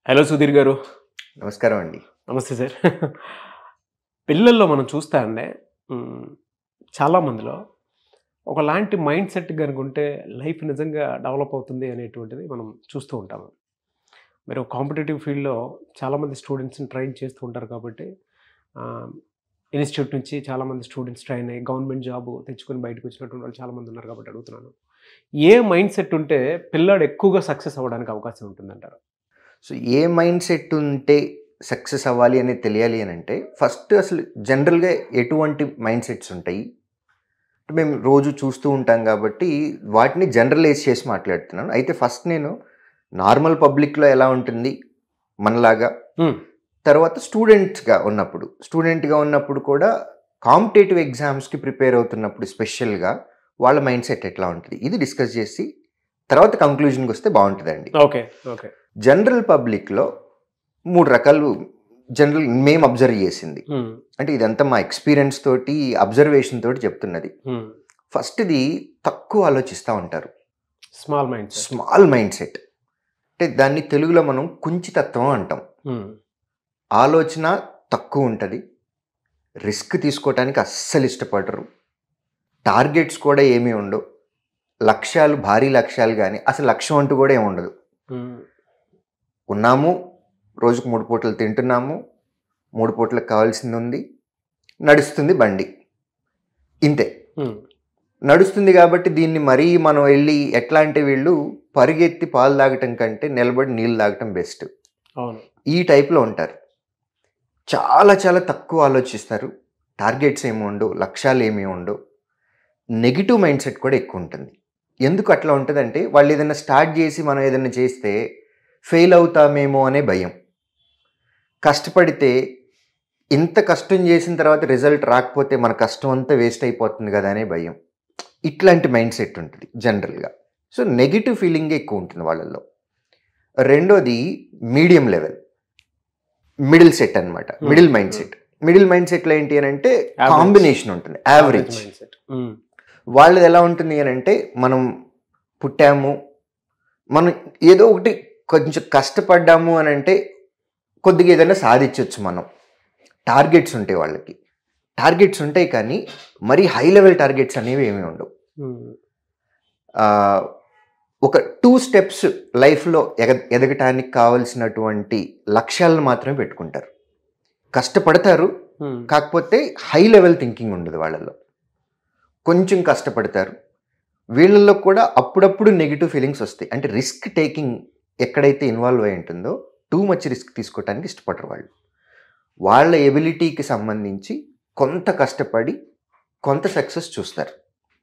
Hello Sudheer గారు. నమస్కారం అండి. నమస్తే సార్. పిల్లల్లో మనం చూస్తా అండి, చాలామందిలో ఒకలాంటి మైండ్ సెట్ కనుకుంటే లైఫ్ నిజంగా డెవలప్ అవుతుంది అనేటువంటిది మనం చూస్తూ ఉంటాము. మీరు కాంపిటేటివ్ ఫీల్డ్లో చాలామంది స్టూడెంట్స్ని ట్రైన్ చేస్తూ ఉంటారు కాబట్టి ఇన్స్టిట్యూట్ నుంచి చాలామంది స్టూడెంట్స్ ట్రైన్ అయ్యి గవర్నమెంట్ జాబ్ తెచ్చుకొని బయటకు వచ్చినటువంటి వాళ్ళు చాలామంది ఉన్నారు కాబట్టి అడుగుతున్నాను, ఏ మైండ్ సెట్ ఉంటే పిల్లాడు ఎక్కువగా సక్సెస్ అవ్వడానికి అవకాశం ఉంటుందంటారు? సో ఏ మైండ్ సెట్ ఉంటే సక్సెస్ అవ్వాలి అనేది తెలియాలి అని అంటే ఫస్ట్ అసలు జనరల్గా ఎటువంటి మైండ్ సెట్స్ ఉంటాయి మేము రోజు చూస్తూ ఉంటాం కాబట్టి వాటిని జనరలైజ్ చేసి మాట్లాడుతున్నాను. అయితే ఫస్ట్ నేను నార్మల్ పబ్లిక్లో ఎలా ఉంటుంది మనలాగా, తర్వాత స్టూడెంట్గా ఉన్నప్పుడు కూడా కాంపిటేటివ్ ఎగ్జామ్స్కి ప్రిపేర్ అవుతున్నప్పుడు స్పెషల్గా వాళ్ళ మైండ్ సెట్ ఎట్లా ఉంటుంది ఇది డిస్కస్ చేసి తర్వాత కంక్లూజన్కి వస్తే బాగుంటుందండి. Okay okay. జనరల్ పబ్లిక్లో 3 రకాలు జనరల్ మేము అబ్జర్వ్ చేసింది, అంటే ఇదంతా మా ఎక్స్పీరియన్స్ తోటి అబ్జర్వేషన్ తోటి చెప్తున్నది. ఫస్ట్ది తక్కువ ఆలోచిస్తూ ఉంటారు, స్మాల్ మైండ్ సెట్. అంటే దాన్ని తెలుగులో మనం కుంచితత్వం అంటాం. ఆలోచన తక్కువ ఉంటుంది, రిస్క్ తీసుకోవటానికి అస్సలు ఇష్టపడరు, టార్గెట్స్ కూడా ఏమీ ఉండవు, లక్ష్యాలు భారీ లక్ష్యాలు కానీ అసలు లక్ష్యం అంటూ కూడా ఏమి ఉండదు. ఉన్నాము, రోజుకు 3 పూటలు తింటున్నాము, 3 పూటలకు కావాల్సింది ఉంది, నడుస్తుంది బండి, ఇంతే. నడుస్తుంది కాబట్టి దీన్ని మరీ మనం వెళ్ళి ఎట్లా అంటే వీళ్ళు పరిగెత్తి పాలు తాగటం కంటే నిలబడి నీళ్ళు తాగటం బెస్ట్, ఈ టైప్లో ఉంటారు. చాలా చాలా తక్కువ ఆలోచిస్తారు, టార్గెట్స్ ఏమి ఉండవు, లక్ష్యాలు ఏమీ ఉండవు. నెగిటివ్ మైండ్ సెట్ కూడా ఎక్కువ ఉంటుంది. ఎందుకు అట్లా ఉంటుందంటే వాళ్ళు ఏదైనా స్టార్ట్ చేసి మనం ఏదైనా చేస్తే ఫెయిల్ అవుతామేమో అనే భయం, కష్టపడితే ఇంత కష్టం చేసిన తర్వాత రిజల్ట్ రాకపోతే మన కష్టం అంతా వేస్ట్ అయిపోతుంది కదా అనే భయం, ఇట్లాంటి మైండ్ సెట్ ఉంటుంది జనరల్గా. సో నెగిటివ్ ఫీలింగ్ ఎక్కువ ఉంటుంది వాళ్ళల్లో. రెండోది మీడియం లెవెల్, మిడిల్ సెట్ అనమాట, middle mind set. Middle mind సెట్లో ఏంటి అని అంటే కాంబినేషన్ ఉంటుంది, యావరేజ్. వాళ్ళది ఎలా ఉంటుంది అని అంటే మనం పుట్టాము, మనం ఏదో ఒకటి కొంచెం కష్టపడ్డాము అని అంటే కొద్దిగా ఏదైనా సాధించవచ్చు మనం. టార్గెట్స్ ఉంటాయి వాళ్ళకి, టార్గెట్స్ ఉంటాయి కానీ మరీ హై లెవెల్ టార్గెట్స్ అనేవి ఏమీ ఉండవు. ఒక 2 స్టెప్స్ లైఫ్లో ఎదగటానికి కావలసినటువంటి లక్ష్యాలను మాత్రమే పెట్టుకుంటారు, కష్టపడతారు కాకపోతే హై లెవెల్ థింకింగ్ ఉండదు వాళ్ళలో. కొంచెం కష్టపడతారు, వీళ్ళల్లో కూడా అప్పుడప్పుడు నెగిటివ్ ఫీలింగ్స్ వస్తాయి. అంటే రిస్క్ టేకింగ్ ఎక్కడైతే ఇన్వాల్వ్ అయి ఉంటుందో టూ మచ్ రిస్క్ తీసుకోవడానికి ఇష్టపడరు వాళ్ళు. వాళ్ళ ఎబిలిటీకి సంబంధించి కొంత కష్టపడి కొంత సక్సెస్ చూస్తారు.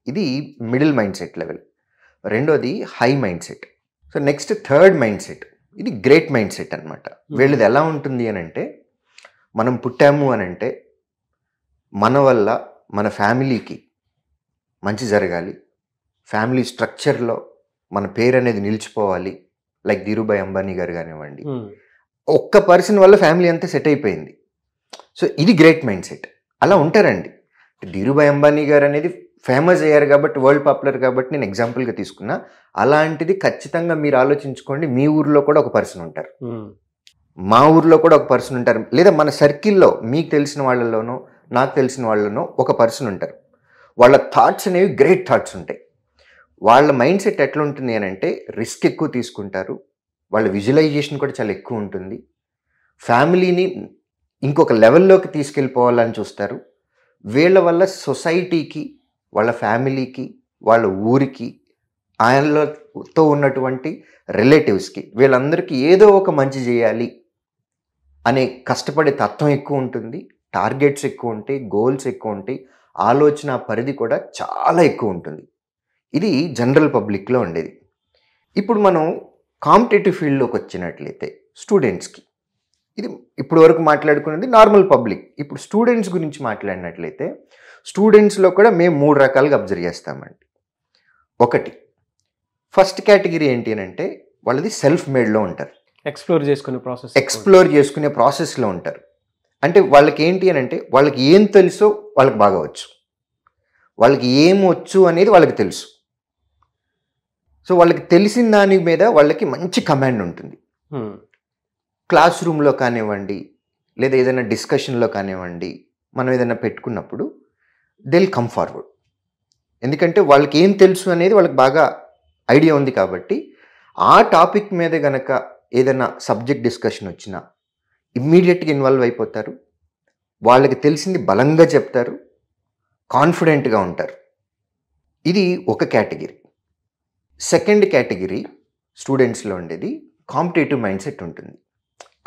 ఇది మిడిల్ మైండ్ సెట్ లెవెల్. రెండోది high mind set. So next third mind set, ఇది గ్రేట్ మైండ్ సెట్ అనమాట. వీళ్ళది ఎలా ఉంటుంది అని అంటే మనం పుట్టాము అని అంటే మన వల్ల మన ఫ్యామిలీకి మంచి జరగాలి, ఫ్యామిలీ స్ట్రక్చర్లో మన పేరు అనేది నిలిచిపోవాలి. లైక్ ధీరుభాయ్ అంబానీ గారు కానివ్వండి, ఒక్క పర్సన్ వల్ల ఫ్యామిలీ అంతా సెట్ అయిపోయింది. సో ఇది గ్రేట్ మైండ్ సెట్. అలా ఉంటారండి. ధీరుభాయ్ అంబానీ గారు అనేది ఫేమస్ అయ్యారు కాబట్టి, వరల్డ్ పాపులర్ కాబట్టి నేను ఎగ్జాంపుల్గా తీసుకున్నా. అలాంటిది ఖచ్చితంగా మీరు ఆలోచించుకోండి, మీ ఊర్లో కూడా ఒక పర్సన్ ఉంటారు, మా ఊర్లో కూడా ఒక పర్సన్ ఉంటారు, లేదా మన సర్కిల్లో మీకు తెలిసిన వాళ్ళలోనో నాకు తెలిసిన వాళ్ళలోనో ఒక పర్సన్ ఉంటారు. వాళ్ళ థాట్స్ అనేవి గ్రేట్ థాట్స్ ఉంటాయి. వాళ్ళ మైండ్ సెట్ ఎట్లా ఉంటుంది అని అంటే రిస్క్ ఎక్కువ తీసుకుంటారు, వాళ్ళ విజువలైజేషన్ కూడా చాలా ఎక్కువ ఉంటుంది, ఫ్యామిలీని ఇంకొక లెవెల్లోకి తీసుకెళ్ళిపోవాలని చూస్తారు. వీళ్ళ వల్ల సొసైటీకి, వాళ్ళ ఫ్యామిలీకి, వాళ్ళ ఊరికి, ఆయనతో ఉన్నటువంటి రిలేటివ్స్కి, వీళ్ళందరికీ ఏదో ఒక మంచి చేయాలి అనే కష్టపడే తత్వం ఎక్కువ ఉంటుంది, టార్గెట్స్ ఎక్కువ ఉంటాయి, గోల్స్ ఎక్కువ ఉంటాయి, ఆలోచన పరిధి కూడా చాలా ఎక్కువ ఉంటుంది. ఇది జనరల్ పబ్లిక్లో ఉండేది. ఇప్పుడు మనం కాంపిటేటివ్ ఫీల్డ్లోకి వచ్చినట్లయితే స్టూడెంట్స్కి, ఇది ఇప్పుడు వరకు మాట్లాడుకున్నది నార్మల్ పబ్లిక్. ఇప్పుడు స్టూడెంట్స్ గురించి మాట్లాడినట్లయితే స్టూడెంట్స్లో కూడా మేము 3 రకాలుగా అబ్జర్వ్ చేస్తామండి. ఒకటి, ఫస్ట్ కేటగిరీ ఏంటి అని అంటే వాళ్ళది సెల్ఫ్ మేడ్లో ఉంటారు, ఎక్స్ప్లోర్ చేసుకునే ప్రాసెస్లో ఉంటారు. అంటే వాళ్ళకి ఏంటి అని అంటే వాళ్ళకి ఏం తెలుసో వాళ్ళకి బాగా వచ్చు, వాళ్ళకి ఏం వచ్చు అనేది వాళ్ళకి తెలుసు. సో వాళ్ళకి తెలిసిన దాని మీద వాళ్ళకి మంచి కమాండ్ ఉంటుంది. క్లాస్ రూమ్లో కానివ్వండి, లేదా ఏదైనా డిస్కషన్లో కానివ్వండి, మనం ఏదైనా పెట్టుకున్నప్పుడు దే విల్ కమ్ ఫార్వర్డ్. ఎందుకంటే వాళ్ళకి ఏం తెలుసు అనేది వాళ్ళకి బాగా ఐడియా ఉంది కాబట్టి ఆ టాపిక్ మీద గనక ఏదైనా సబ్జెక్ట్ డిస్కషన్ వచ్చినా ఇమ్మీడియట్గా ఇన్వాల్వ్ అయిపోతారు. వాళ్ళకి తెలిసింది బలంగా చెప్తారు, కాన్ఫిడెంట్గా ఉంటారు. ఇది ఒక కేటగిరీ. సెకండ్ కేటగిరీ స్టూడెంట్స్లో ఉండేది కాంపిటేటివ్ మైండ్ సెట్ ఉంటుంది.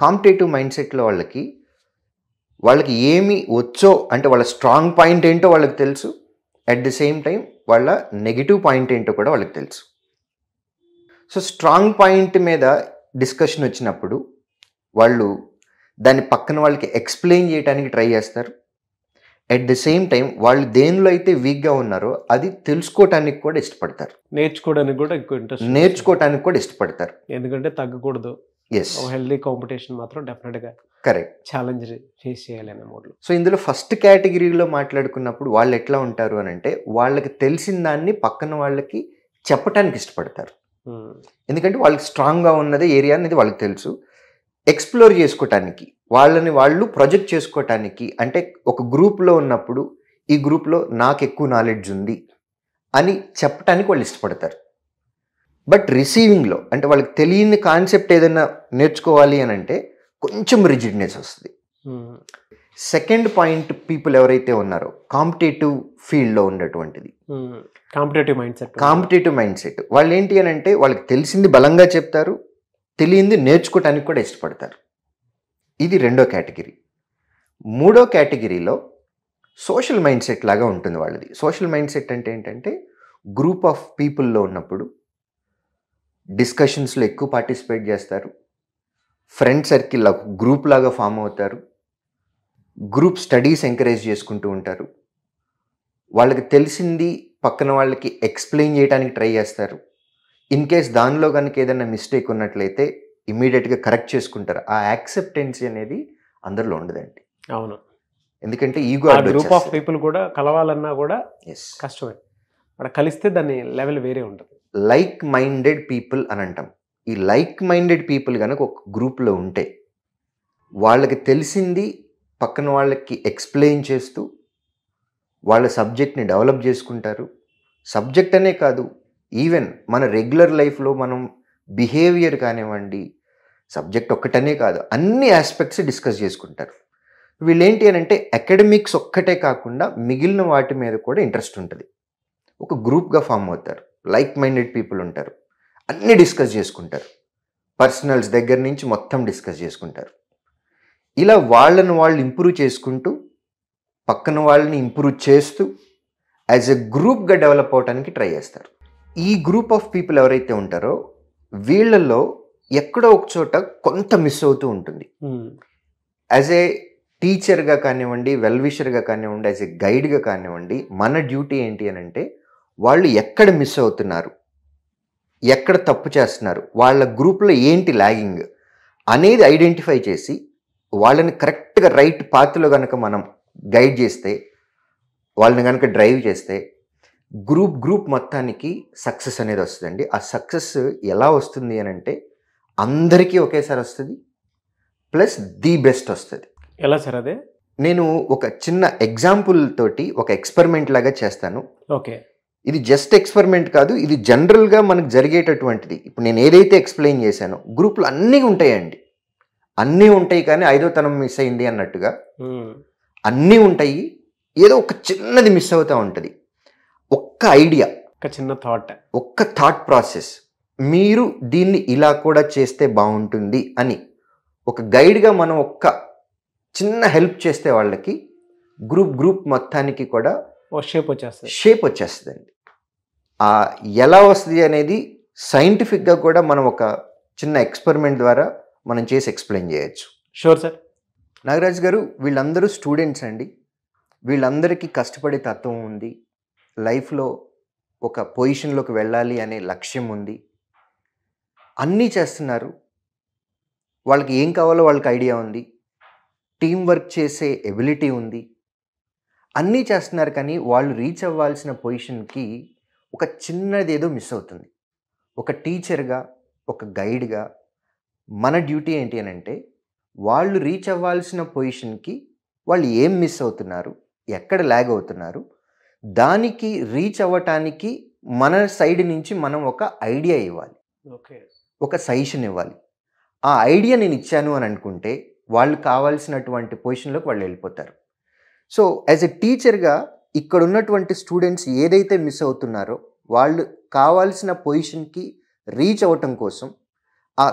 కాంపిటేటివ్ మైండ్ సెట్లో వాళ్ళకి ఏమి వచ్చో అంటే వాళ్ళ స్ట్రాంగ్ పాయింట్ ఏంటో వాళ్ళకి తెలుసు, అట్ ది సేమ్ టైం వాళ్ళ నెగిటివ్ పాయింట్ ఏంటో కూడా వాళ్ళకి తెలుసు. సో స్ట్రాంగ్ పాయింట్ మీద డిస్కషన్ వచ్చినప్పుడు వాళ్ళు దాన్ని పక్కన వాళ్ళకి ఎక్స్ప్లెయిన్ చేయడానికి ట్రై చేస్తారు. అట్ ది సేమ్ టైం వాళ్ళు దేనిలో అయితే వీక్గా ఉన్నారో అది తెలుసుకోవటానికి కూడా ఇష్టపడతారు, నేర్చుకోవడానికి కూడా ఎక్కువ ఇంట్రెస్ట్, నేర్చుకోవటానికి కూడా ఇష్టపడతారు. ఎందుకంటే తగ్గకూడదు. ఎస్, హెల్దీ కాంపిటీషన్ మాత్రం డెఫినెట్గా కరెక్ట్, ఛాలెంజ్ ఫేస్ చేయాలి అనే మోడ్లో. సో ఇందులో ఫస్ట్ కేటగిరీలో మాట్లాడుకున్నప్పుడు వాళ్ళు ఎట్లా ఉంటారు అని అంటే వాళ్ళకి తెలిసిన దాన్ని పక్కన వాళ్ళకి చెప్పటానికి ఇష్టపడతారు. ఎందుకంటే వాళ్ళకి స్ట్రాంగ్గా ఉన్నది ఏరియా అనేది వాళ్ళకి తెలుసు. ఎక్స్ప్లోర్ చేసుకోవటానికి, వాళ్ళని వాళ్ళు ప్రొజెక్ట్ చేసుకోవటానికి, అంటే ఒక గ్రూప్లో ఉన్నప్పుడు ఈ గ్రూప్లో నాకు ఎక్కువ నాలెడ్జ్ ఉంది అని చెప్పటానికి వాళ్ళు ఇష్టపడతారు. బట్ రిసీవింగ్లో అంటే వాళ్ళకి తెలియని కాన్సెప్ట్ ఏదైనా నేర్చుకోవాలి అని అంటే కొంచెం రిజిడ్నెస్ వస్తుంది. సెకండ్ పాయింట్ పీపుల్ ఎవరైతే ఉన్నారో కాంపిటేటివ్ ఫీల్డ్లో ఉన్నటువంటిది కాంపిటేటివ్ మైండ్ సెట్ వాళ్ళు ఏంటి అని అంటే వాళ్ళకి తెలిసింది బలంగా చెప్తారు, తెలియంది నేర్చుకోవటానికి కూడా ఇష్టపడతారు. ఇది రెండో కేటగిరీ. మూడో కేటగిరీలో సోషల్ మైండ్ సెట్ లాగా ఉంటుంది వాళ్ళది. సోషల్ మైండ్ సెట్ అంటే ఏంటంటే గ్రూప్ ఆఫ్ పీపుల్లో ఉన్నప్పుడు డిస్కషన్స్లో ఎక్కువ పార్టిసిపేట్ చేస్తారు, ఫ్రెండ్ సర్కిల్ గ్రూప్ లాగా ఫామ్ అవుతారు, గ్రూప్ స్టడీస్ ఎంకరేజ్ చేసుకుంటూ ఉంటారు, వాళ్ళకి తెలిసింది పక్కన వాళ్ళకి ఎక్స్ప్లెయిన్ చేయడానికి ట్రై చేస్తారు. ఇన్ కేస్ దానిలో కనుక ఏదైనా మిస్టేక్ ఉన్నట్లయితే ఇమ్మీడియట్గా కరెక్ట్ చేసుకుంటారు. ఆ యాక్సెప్టెన్సీ అనేది అందరిలో ఉండదండి. అవును, ఎందుకంటే ఈగో గ్రూప్ ఆఫ్ పీపుల్ కూడా కలవాలన్నా కూడా కష్టమే. అక్కడ కలిస్తే దాని లెవెల్ వేరే ఉంటుంది. లైక్ మైండెడ్ పీపుల్ అని అంటాం. ఈ లైక్ మైండెడ్ పీపుల్ కనుక ఒక గ్రూప్లో ఉంటే వాళ్ళకి తెలిసింది పక్కన వాళ్ళకి ఎక్స్ప్లెయిన్ చేస్తూ వాళ్ళ సబ్జెక్ట్ని డెవలప్ చేసుకుంటారు. సబ్జెక్ట్ అనే కాదు, ఈవెన్ మన రెగ్యులర్ లైఫ్లో మనం బిహేవియర్ కానివ్వండి, సబ్జెక్ట్ ఒక్కటనే కాదు అన్ని ఆస్పెక్ట్స్ డిస్కస్ చేసుకుంటారు. వీళ్ళేంటి అని అంటే అకాడమిక్స్ ఒక్కటే కాకుండా మిగిలిన వాటి మీద కూడా ఇంట్రెస్ట్ ఉంటుంది. ఒక గ్రూప్గా ఫామ్ అవుతారు, లైక్ మైండెడ్ పీపుల్ ఉంటారు, అన్నీ డిస్కస్ చేసుకుంటారు, పర్సనల్స్ దగ్గర నుంచి మొత్తం డిస్కస్ చేసుకుంటారు. ఇలా వాళ్ళను వాళ్ళు ఇంప్రూవ్ చేసుకుంటూ పక్కన వాళ్ళని ఇంప్రూవ్ చేస్తూ యాజ్ ఎ గ్రూప్గా డెవలప్ అవడానికి ట్రై చేస్తారు. ఈ గ్రూప్ ఆఫ్ పీపుల్ ఎవరైతే ఉంటారో వీళ్ళల్లో ఎక్కడో ఒక చోట కొంత మిస్ అవుతూ ఉంటుంది. యాజ్ ఏ టీచర్గా కానివ్వండి, వెల్విషర్గా కానివ్వండి, యాజ్ ఏ గైడ్గా కానివ్వండి, మన డ్యూటీ ఏంటి అని అంటే వాళ్ళు ఎక్కడ మిస్ అవుతున్నారు, ఎక్కడ తప్పు చేస్తున్నారు, వాళ్ళ గ్రూప్లో ఏంటి లాగింగ్ అనేది ఐడెంటిఫై చేసి వాళ్ళని కరెక్ట్గా రైట్ పాత్లో కనుక మనం గైడ్ చేస్తే, వాళ్ళని కనుక డ్రైవ్ చేస్తే గ్రూప్ మొత్తానికి సక్సెస్ అనేది వస్తుందండి. ఆ సక్సెస్ ఎలా వస్తుంది అని అంటే అందరికీ ఒకేసారి వస్తుంది, ప్లస్ ది బెస్ట్ వస్తుంది. ఎలా సార్ అదే? నేను ఒక చిన్న ఎగ్జాంపుల్ తోటి ఒక ఎక్స్పెరిమెంట్ లాగా చేస్తాను. ఓకే, ఇది జస్ట్ ఎక్స్పెరిమెంట్ కాదు, ఇది జనరల్గా మనకు జరిగేటటువంటిది. ఇప్పుడు నేను ఏదైతే ఎక్స్ప్లెయిన్ చేశానో గ్రూప్లో అన్నీ ఉంటాయండి, అన్నీ ఉంటాయి, కానీ ఐదో తనం మిస్ అయింది అన్నట్టుగా అన్నీ ఉంటాయి, ఏదో ఒక చిన్నది మిస్ అవుతూ ఉంటుంది. ఒక్క ఐడియా, ఒక చిన్న థాట్, ఒక్క థాట్ ప్రాసెస్, మీరు దీన్ని ఇలా కూడా చేస్తే బాగుంటుంది అని ఒక గైడ్గా మనం ఒక్క చిన్న హెల్ప్ చేస్తే వాళ్ళకి గ్రూప్ మొత్తానికి కూడా షేప్ వచ్చేస్తుందండి. ఎలా వస్తుంది అనేది సైంటిఫిక్గా కూడా మనం ఒక చిన్న ఎక్స్పెరిమెంట్ ద్వారా మనం చేసి ఎక్స్ప్లెయిన్ చేయొచ్చు. Sure sir. నాగరాజ్ గారు, వీళ్ళందరూ స్టూడెంట్స్ అండి, వీళ్ళందరికీ కష్టపడే తత్వం ఉంది, లైఫ్లో ఒక పొజిషన్లోకి వెళ్ళాలి అనే లక్ష్యం ఉంది, అన్నీ చేస్తున్నారు, వాళ్ళకి ఏం కావాలో వాళ్ళకి ఐడియా ఉంది, టీం వర్క్ చేసే ఎబిలిటీ ఉంది, అన్నీ చేస్తున్నారు. కానీ వాళ్ళు రీచ్ అవ్వాల్సిన పొజిషన్కి ఒక చిన్నది ఏదో మిస్ అవుతుంది. ఒక టీచర్గా, ఒక గైడ్గా మన డ్యూటీ ఏంటి అని అంటే వాళ్ళు రీచ్ అవ్వాల్సిన పొజిషన్కి వాళ్ళు ఏం మిస్ అవుతున్నారు, ఎక్కడ ల్యాగ్ అవుతున్నారు, దానికి రీచ్ అవ్వటానికి మన సైడ్ నుంచి మనం ఒక ఐడియా ఇవ్వాలి, ఓకే, ఒక సజెషన్ ఇవ్వాలి. ఆ ఐడియా నేను ఇచ్చాను అని అనుకుంటే వాళ్ళు కావాల్సినటువంటి పొజిషన్లోకి వాళ్ళు వెళ్ళిపోతారు. సో యాజ్ ఎ టీచర్గా ఇక్కడ ఉన్నటువంటి స్టూడెంట్స్ ఏదైతే మిస్ అవుతున్నారో వాళ్ళు కావాల్సిన పొజిషన్కి రీచ్ అవ్వటం కోసం ఆ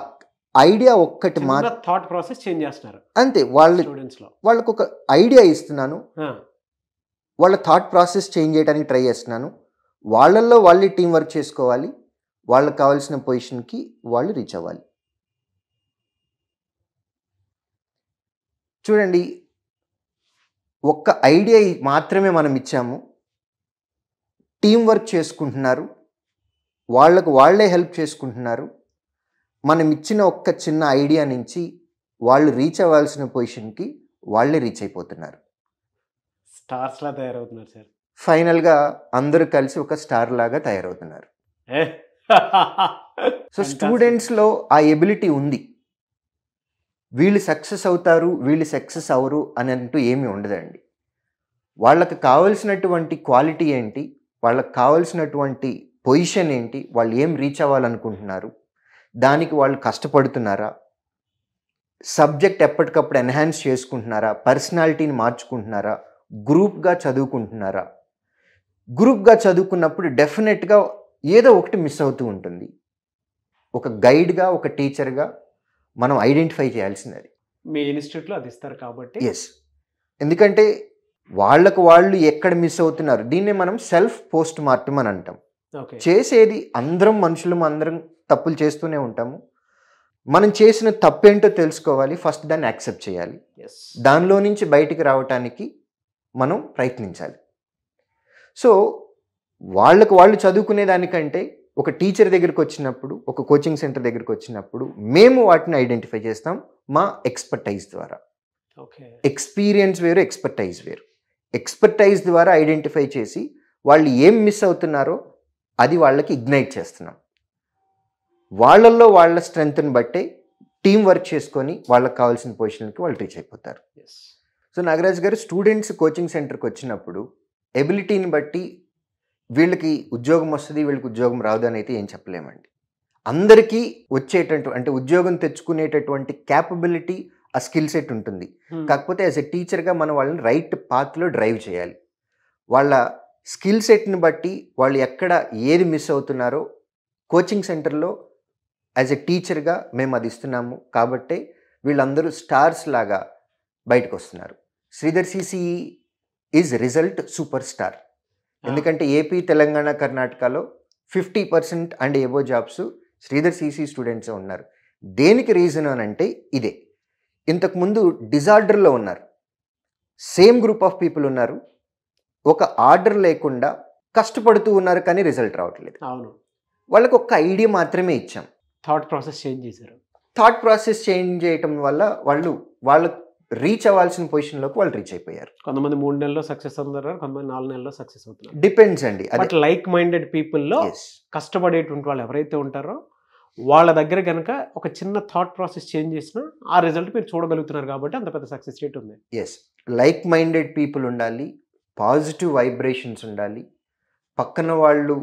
ఐడియా ఒక్కటి థాట్ ప్రాసెస్ చేంజ్ చేస్తున్నారు అంతే. స్టూడెంట్స్లో వాళ్ళకు ఒక ఐడియా ఇస్తున్నాను, వాళ్ళ థాట్ ప్రాసెస్ చేంజ్ చేయడానికి ట్రై చేస్తున్నాను. వాళ్ళల్లో వాళ్ళే టీం వర్క్ చేసుకోవాలి, వాళ్ళకి కావాల్సిన పొజిషన్కి వాళ్ళు రీచ్ అవ్వాలి. చూడండి, ఒక్క ఐడియా మాత్రమే మనం ఇచ్చాము, టీం వర్క్ చేసుకుంటున్నారు, వాళ్ళకు వాళ్ళే హెల్ప్ చేసుకుంటున్నారు. మనం ఇచ్చిన ఒక్క చిన్న ఐడియా నుంచి వాళ్ళు రీచ్ అవ్వాల్సిన పొజిషన్కి వాళ్ళే రీచ్ అయిపోతున్నారు. స్టార్స్లా తయారవుతున్నారు సార్. ఫైనల్గా అందరూ కలిసి ఒక స్టార్ లాగా తయారవుతున్నారు. సో స్టూడెంట్స్లో ఆ ఎబిలిటీ ఉంది. వీళ్ళు సక్సెస్ అవుతారు, వీళ్ళు సక్సెస్ అవరు అని అంటూ ఏమీ ఉండదండి. వాళ్ళకి కావాల్సినటువంటి క్వాలిటీ ఏంటి, వాళ్ళకి కావాల్సినటువంటి పొజిషన్ ఏంటి, వాళ్ళు ఏం రీచ్ అవ్వాలనుకుంటున్నారు, దానికి వాళ్ళు కష్టపడుతున్నారా, సబ్జెక్ట్ ఎప్పటికప్పుడు ఎన్హాన్స్ చేసుకుంటున్నారా, పర్సనాలిటీని మార్చుకుంటున్నారా, గ్రూప్గా చదువుకుంటున్నారా. గ్రూప్గా చదువుకున్నప్పుడు డెఫినెట్గా ఏదో ఒకటి మిస్ అవుతూ ఉంటుంది. ఒక గైడ్గా, ఒక టీచర్గా మనం ఐడెంటిఫై చేయాల్సినది. మీ ఇన్స్టిట్యూట్లో అది ఇస్తారు కాబట్టి. ఎస్, ఎందుకంటే వాళ్ళకు వాళ్ళు ఎక్కడ మిస్ అవుతున్నారు, దీన్నే మనం సెల్ఫ్ పోస్ట్ మార్టం అని అంటాం. చేసేది అందరం మనుషులు, అందరం తప్పులు చేస్తూనే ఉంటాము. మనం చేసిన తప్పేంటో తెలుసుకోవాలి, ఫస్ట్ దాన్ని యాక్సెప్ట్ చేయాలి, దానిలో నుంచి బయటికి రావటానికి మనం ప్రయత్నించాలి. సో వాళ్ళకు వాళ్ళు చదువుకునే దానికంటే ఒక టీచర్ దగ్గరికి వచ్చినప్పుడు, ఒక కోచింగ్ సెంటర్ దగ్గరికి వచ్చినప్పుడు మేము వాటిని ఐడెంటిఫై చేస్తాం మా ఎక్స్పర్టైజ్ ద్వారా. ఎక్స్పీరియన్స్ వేరు, ఎక్స్పర్టైజ్ వేరు. ఎక్స్పర్టైజ్ ద్వారా ఐడెంటిఫై చేసి వాళ్ళు ఏం మిస్ అవుతున్నారో అది వాళ్ళకి ఇగ్నైట్ చేస్తున్నాం. వాళ్ళల్లో వాళ్ళ స్ట్రెంగ్త్ని బట్టే టీం వర్క్ చేసుకొని వాళ్ళకి కావాల్సిన పొజిషన్కి వాళ్ళు రీచ్ అయిపోతారు. సో నాగరాజ్ గారు, స్టూడెంట్స్ కోచింగ్ సెంటర్కి వచ్చినప్పుడు ఎబిలిటీని బట్టి వీళ్ళకి ఉద్యోగం వస్తుంది, వీళ్ళకి ఉద్యోగం రాదు అని అయితే ఏం చెప్పలేమండి. అందరికీ అంటే ఉద్యోగం తెచ్చుకునేటటువంటి క్యాపబిలిటీ, ఆ స్కిల్ సెట్ ఉంటుంది. కాకపోతే యాజ్ ఎ టీచర్గా మనం వాళ్ళని రైట్ పాత్లో డ్రైవ్ చేయాలి. వాళ్ళ స్కిల్ సెట్ని బట్టి వాళ్ళు ఎక్కడ ఏది మిస్ అవుతున్నారో కోచింగ్ సెంటర్లో యాజ్ ఎ టీచర్గా మేము అది ఇస్తున్నాము. కాబట్టే వీళ్ళందరూ స్టార్స్ లాగా బయటకు వస్తున్నారు. Sridhar CCE is result super star. ఎందుకంటే ఏపీ, తెలంగాణ, కర్ణాటకలో 50% and above jobs Sridhar CC స్టూడెంట్సే ఉన్నారు. దేనికి రీజన్ అని అంటే ఇదే. ఇంతకుముందు డిజార్డర్లో ఉన్నారు, సేమ్ గ్రూప్ ఆఫ్ పీపుల్ ఉన్నారు, ఒక ఆర్డర్ లేకుండా కష్టపడుతూ ఉన్నారు, కానీ రిజల్ట్ రావట్లేదు. అవును, వాళ్ళకి ఒక ఐడియా మాత్రమే ఇచ్చాం. థాట్ ప్రాసెస్ చేంజ్ చేశారు. థాట్ ప్రాసెస్ చేంజ్ చేయటం వల్ల వాళ్ళు రీచ్ అవ్వాల్సిన పొజిషన్లోకి వాళ్ళు రీచ్ అయిపోయారు. కొంతమంది 3 నెలల్లో సక్సెస్ అవుతున్నారు, కొంతమంది 4 నెలల్లో సక్సెస్ అవుతున్నారు. డిపెండ్స్ అండి. బట్ లైక్ మైండెడ్ పీపుల్లో కష్టపడేటువంటి వాళ్ళు ఎవరైతే ఉంటారో వాళ్ళ దగ్గర కనుక ఒక చిన్న థాట్ ప్రాసెస్ చేంజ్ చేసినా ఆ రిజల్ట్ మీరు చూడగలుగుతున్నారు కాబట్టి అంత పెద్ద సక్సెస్ రేట్ ఉంది. ఎస్, లైక్ మైండెడ్ పీపుల్ ఉండాలి, పాజిటివ్ వైబ్రేషన్స్ ఉండాలి. పక్కన వాళ్ళు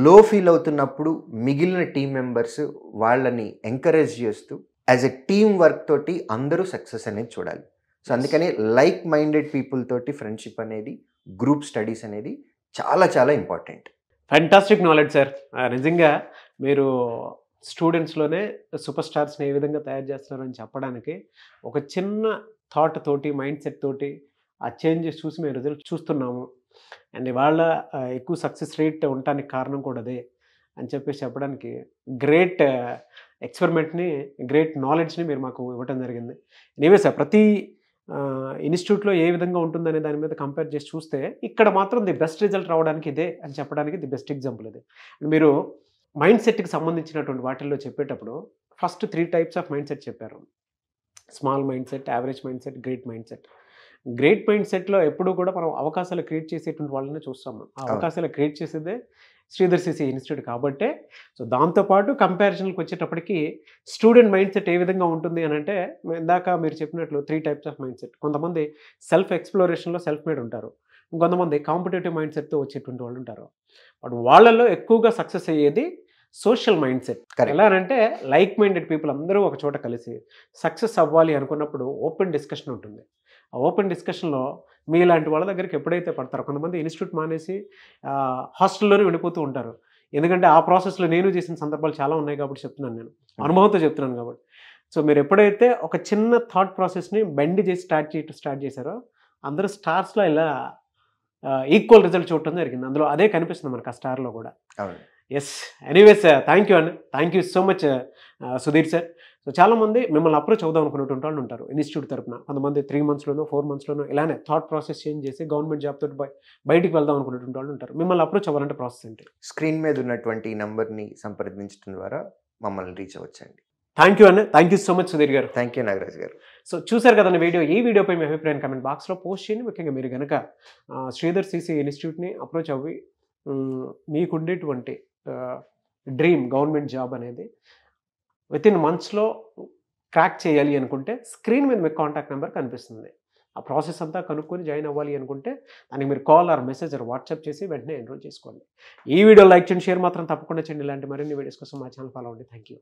లో ఫీల్ అవుతున్నప్పుడు మిగిలిన టీం మెంబర్స్ వాళ్ళని ఎంకరేజ్ చేస్తూ యాజ్ ఎ టీమ్ వర్క్ తోటి అందరూ సక్సెస్ అనేది చూడాలి. సో అందుకని లైక్ మైండెడ్ పీపుల్ తోటి ఫ్రెండ్షిప్ అనేది, గ్రూప్ స్టడీస్ అనేది చాలా చాలా ఇంపార్టెంట్. Fantastic knowledge sir. నిజంగా మీరు స్టూడెంట్స్లోనే సూపర్ స్టార్స్ని ఏ విధంగా తయారు చేస్తున్నారని చెప్పడానికి ఒక చిన్న థాట్ తోటి, మైండ్ సెట్ తోటి ఆ చేంజెస్ చూసి మేము రిజల్ట్ చూస్తున్నాము. అండ్ ఇవాళ ఎక్కువ సక్సెస్ రేట్ ఉండటానికి కారణం కూడా అదే అని చెప్పేసి చెప్పడానికి గ్రేట్ ఎక్స్పెరిమెంట్ని, గ్రేట్ నాలెడ్జ్ని మీరు మాకు ఇవ్వటం జరిగింది. నేనే సార్ ప్రతి ఇన్స్టిట్యూట్లో ఏ విధంగా ఉంటుందనే దాని మీద కంపేర్ చేసి చూస్తే ఇక్కడ మాత్రం ది బెస్ట్ రిజల్ట్ రావడానికి ఇదే అని చెప్పడానికి ది బెస్ట్ ఎగ్జాంపుల్ ఇది. మీరు మైండ్ సెట్కి సంబంధించినటువంటి వాటిల్లో చెప్పేటప్పుడు first 3 types of mind set చెప్పారు. Small mind set, average mind set, great mind set. Great mind సెట్లో ఎప్పుడూ కూడా మనం అవకాశాలు క్రియేట్ చేసేటువంటి వాళ్ళని చూస్తాము. ఆ అవకాశాలు క్రియేట్ చేసేదే శ్రీధర్ సిసి ఇన్స్టిట్యూట్ కాబట్టే. సో దాంతోపాటు కంపారిజన్కి వచ్చేటప్పటికి స్టూడెంట్ మైండ్ సెట్ ఏ విధంగా ఉంటుంది అని అంటే, ఇందాక మీరు చెప్పినట్లు 3 టైప్స్ ఆఫ్ మైండ్ సెట్. కొంతమంది సెల్ఫ్ ఎక్స్ప్లోరేషన్లో సెల్ఫ్ మేడ్ ఉంటారు, ఇంకొంతమంది కాంపిటేటివ్ మైండ్ సెట్తో వచ్చేటువంటి వాళ్ళు ఉంటారు. బట్ వాళ్ళల్లో ఎక్కువగా సక్సెస్ అయ్యేది సోషల్ మైండ్ సెట్. ఎలా అంటే లైక్ మైండెడ్ పీపుల్ అందరూ ఒక చోట కలిసి సక్సెస్ అవ్వాలి అనుకున్నప్పుడు ఓపెన్ డిస్కషన్ ఉంటుంది. ఆ ఓపెన్ డిస్కషన్లో మీలాంటి వాళ్ళ దగ్గరికి ఎప్పుడైతే పడతారో, కొంతమంది ఇన్స్టిట్యూట్ మానేసి హాస్టల్లోనే ఉండిపోతూ ఉంటారు. ఎందుకంటే ఆ ప్రాసెస్లో నేను చేసిన సందర్భాలు చాలా ఉన్నాయి కాబట్టి చెప్తున్నాను, నేను అనుభవంతో చెప్తున్నాను కాబట్టి. సో మీరు ఎప్పుడైతే ఒక చిన్న థాట్ ప్రాసెస్ని బెండ్ చేసి స్టార్ట్ చేశారో, అందరూ స్టార్స్లో ఇలా ఈక్వల్ రిజల్ట్ చూడటం జరిగింది. అందులో అదే కనిపిస్తుంది మనకు ఆ స్టార్లో కూడా. ఎస్, ఎనీవేస్ థ్యాంక్ యూ అండి, thank you so much Sudheer sir. So చాలామంది మిమ్మల్ని అప్రోచ్ అవుదాం అనుకునేటువంటి వాళ్ళు ఉంటారు ఇన్స్టిట్యూట్ తరపున. కొంతమంది 3 monthsలోనో 4 monthsలోనో ఇలానే థాట్ ప్రాసెస్ చేంజ్ చేసి గవర్నమెంట్ జాబ్ తోటి బయటికి వెళ్దాం అనుకునేటువంటి వాళ్ళు ఉంటారు. మిమ్మల్ని అప్రోచ్ అవ్వాలంటే ప్రాసెస్ ఏంటి? స్క్రీన్ మీద ఉన్నటువంటి నంబర్ని సంప్రదించడం ద్వారా మమ్మల్ని రీచ్ అవ్వచ్చండి. థ్యాంక్ యూ అండి, thank you so much Sudheer గారు. థ్యాంక్ యూ నాగరాజ్ గారు. సో చూసారు కదండి వీడియో. ఈ వీడియోపై మీ అభిప్రాయం కమెంట్ బాక్స్లో పోస్ట్ చేయండి. ముఖ్యంగా మీరు కనుక శ్రీధర్ సిసి ఇన్స్టిట్యూట్ని అప్రోచ్ అవ్వి మీకుండేటువంటి డ్రీమ్ గవర్నమెంట్ జాబ్ అనేది వితిన్ మంత్స్లో క్రాక్ చేయాలి అనుకుంటే స్క్రీన్ మీద మీకు కాంటాక్ట్ నెంబర్ కనిపిస్తుంది. ఆ ప్రాసెస్ అంతా కనుక్కొని జాయిన్ అవ్వాలి అనుకుంటే దానికి మీరు call or message or WhatsApp చేసి వెంటనే ఎన్రోల్ చేసుకోండి. ఈ వీడియో లైక్ చేయండి, షేర్ మాత్రం తప్పకుండా చేయండి. ఇలాంటి మరిన్ని వీడియోస్ కోసం మా ఛానల్ ఫాలో అవ్వండి. Thank you.